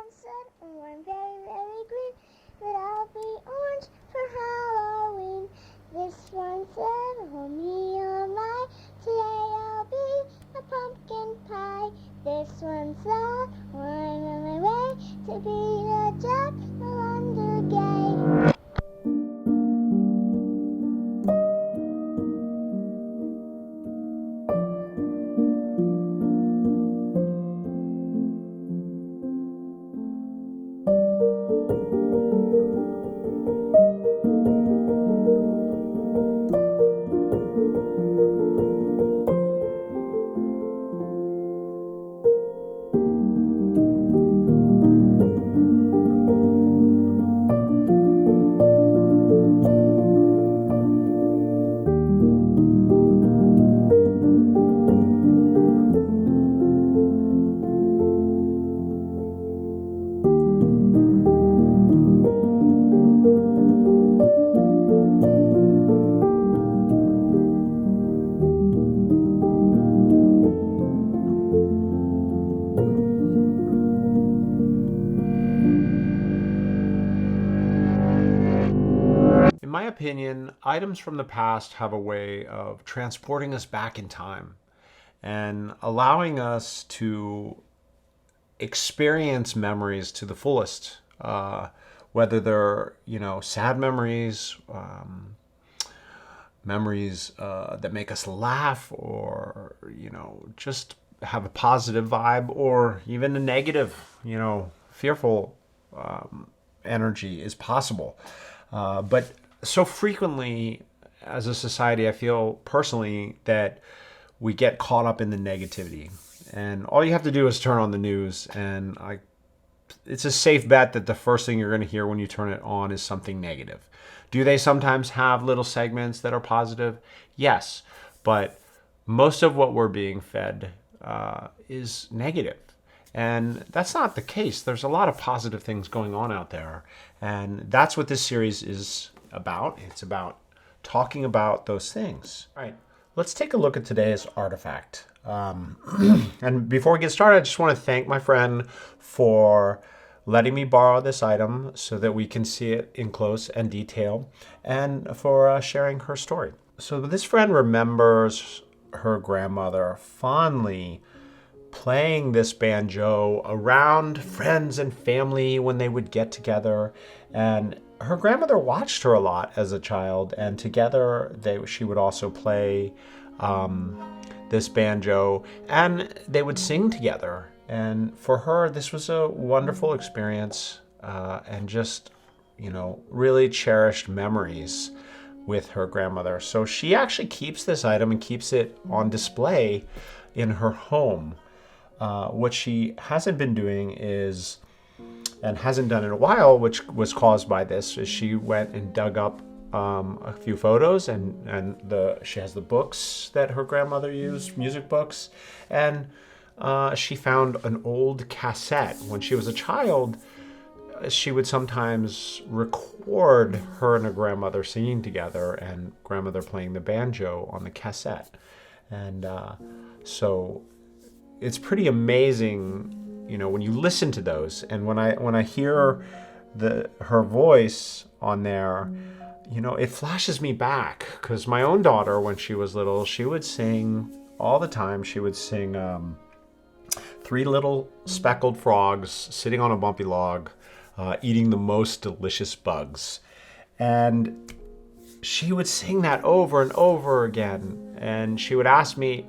one said, oh, I'm very, very green, but I'll be orange for Halloween. This one said, oh me, oh my, today I'll be a pumpkin pie. This one said, oh, I'm on my way to be a jack-o'-lantern gay. In my opinion, items from the past have a way of transporting us back in time and allowing us to experience memories to the fullest, whether they're, sad memories, memories that make us laugh, or, just have a positive vibe, or even a negative, fearful energy is possible. But so frequently as a society, I feel personally that we get caught up in the negativity. And all you have to do is turn on the news, and it's a safe bet that the first thing you're going to hear when you turn it on is something negative. Do they sometimes have little segments that are positive? Yes, but most of what we're being fed is negative. And that's not the case. There's a lot of positive things going on out there. And that's what this series is about. It's about talking about those things. All right, let's take a look at today's artifact. And before we get started, I just want to thank my friend for letting me borrow this item so that we can see it in close and detail, and for sharing her story. So this friend remembers her grandmother fondly playing this banjo around friends and family when they would get together. And her grandmother watched her a lot as a child, and together she would also play this banjo, and they would sing together. And for her, this was a wonderful experience, and just, really cherished memories with her grandmother. So she actually keeps this item and keeps it on display in her home. What she hasn't been doing is, and hasn't done in a while, which was caused by this, is she went and dug up a few photos, and she has the books that her grandmother used, music books, and she found an old cassette. When she was a child, she would sometimes record her and her grandmother singing together, and grandmother playing the banjo on the cassette. And so it's pretty amazing, when you listen to those, and when I hear her voice on there, it flashes me back, because my own daughter, when she was little, she would sing all the time. She would sing Three Little Speckled Frogs Sitting on a Bumpy Log, Eating the Most Delicious Bugs. And she would sing that over and over again, and she would ask me,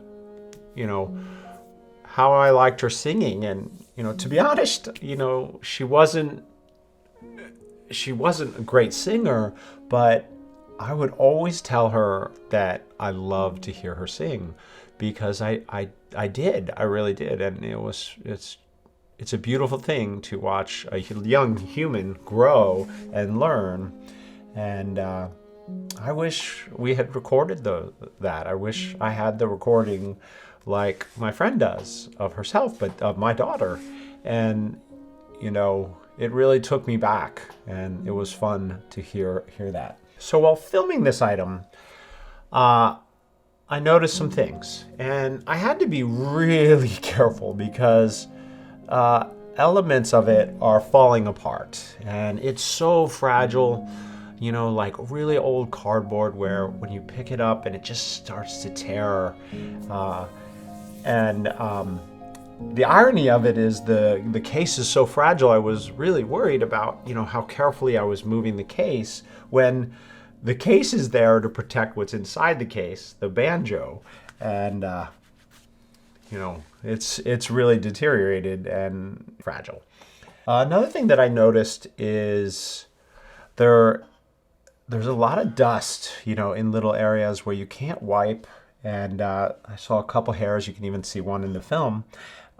how I liked her singing. And, to be honest, she wasn't a great singer, but I would always tell her that I loved to hear her sing, because I really did. And it's a beautiful thing to watch a young human grow and learn. And I wish we had recorded that. I wish I had the recording like my friend does of herself, but of my daughter. And, it really took me back, and it was fun to hear that. So while filming this item, I noticed some things, and I had to be really careful, because elements of it are falling apart, and it's so fragile, you know, like really old cardboard where when you pick it up and it just starts to tear. And the irony of it is the case is so fragile. I was really worried about, you know, how carefully I was moving the case when the case is there to protect what's inside the case, the banjo, and you know, it's really deteriorated and fragile. Another thing that I noticed is there's a lot of dust, you know, in little areas where you can't wipe. And I saw a couple hairs. You can even see one in the film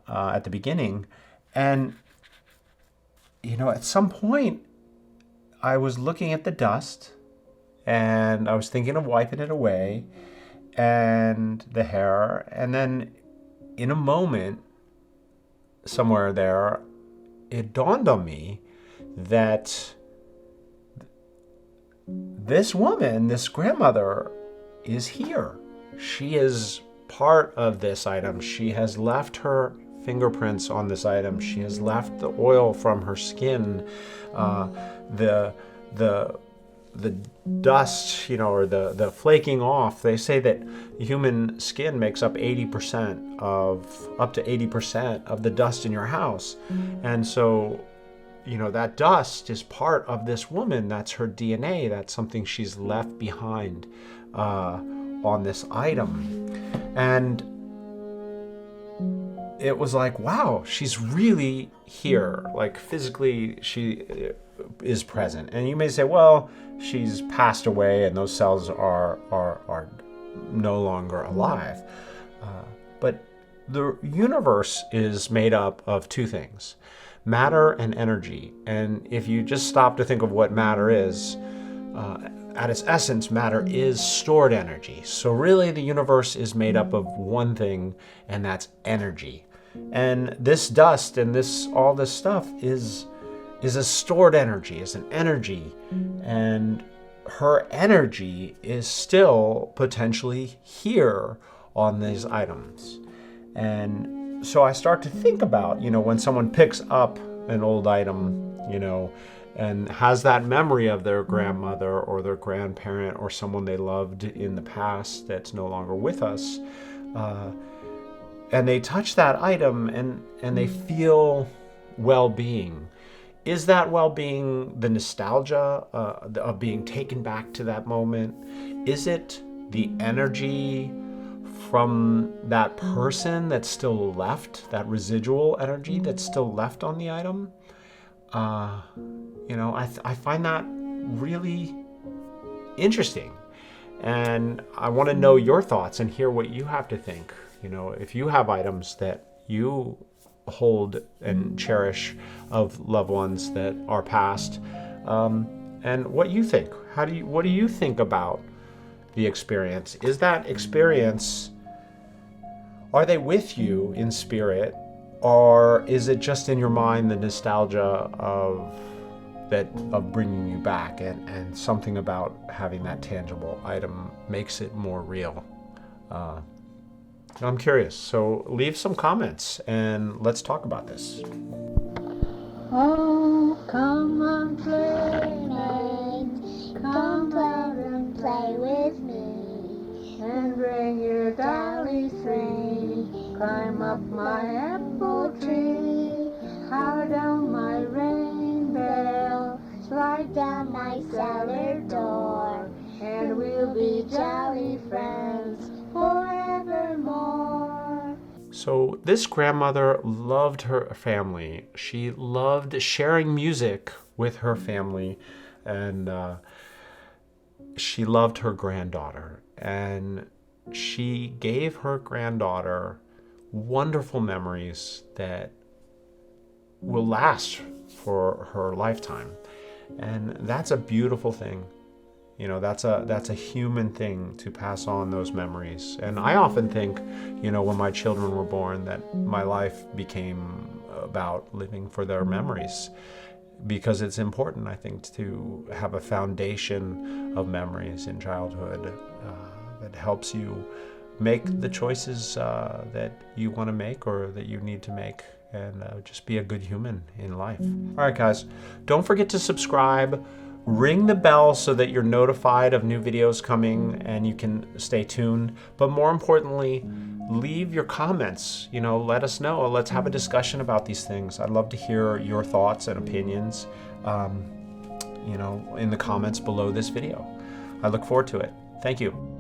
at the beginning. And, you know, at some point, I was looking at the dust and I was thinking of wiping it away and the hair. And then in a moment, somewhere there, it dawned on me that this woman, this grandmother, is here. She is part of this item. She has left her fingerprints on this item. She has left the oil from her skin, the dust, you know, or the flaking off. They say that human skin makes up 80% of, up to 80% of the dust in your house. And so, you know, that dust is part of this woman. That's her DNA. That's something she's left behind on this item. And it was like, wow, she's really here. Like physically, she is present. And you may say, well, she's passed away and those cells are no longer alive. But the universe is made up of two things: matter and energy. And if you just stop to think of what matter is, at its essence, matter is stored energy. So really the universe is made up of one thing, and that's energy. And this dust and all this stuff is a stored energy, is an energy. And her energy is still potentially here on these items. And so I start to think about, you know, when someone picks up an old item, you know, and has that memory of their grandmother or their grandparent or someone they loved in the past that's no longer with us, and they touch that item and they feel well-being. Is that well-being the nostalgia of being taken back to that moment? Is it the energy from that person that's still left, that residual energy that's still left on the item? You know, I find that really interesting. And I want to know your thoughts and hear what you have to think. You know, if you have items that you hold and cherish of loved ones that are passed, and what you think. What do you think about the experience? Is that experience, are they with you in spirit, or is it just in your mind the nostalgia of bringing you back, and something about having that tangible item makes it more real? I'm curious, so leave some comments and let's talk about this. Oh, come on, playmates, come out and play with me, and bring your dolly free. Climb up my apple tree, holler down my rain bell, slide down my cellar door, and we'll be jolly friends forevermore. So this grandmother loved her family. She loved sharing music with her family, and she loved her granddaughter. And she gave her granddaughter wonderful memories that will last for her lifetime. And that's a beautiful thing. You know, that's a human thing to pass on those memories. And I often think, you know, when my children were born, that my life became about living for their memories, because it's important, I think, to have a foundation of memories in childhood that helps you make the choices that you want to make or that you need to make, and just be a good human in life. All right, guys, don't forget to subscribe. Ring the bell so that you're notified of new videos coming and you can stay tuned. But more importantly, leave your comments. Let us know. Let's have a discussion about these things. I'd love to hear your thoughts and opinions, in the comments below this video. I look forward to it. Thank you.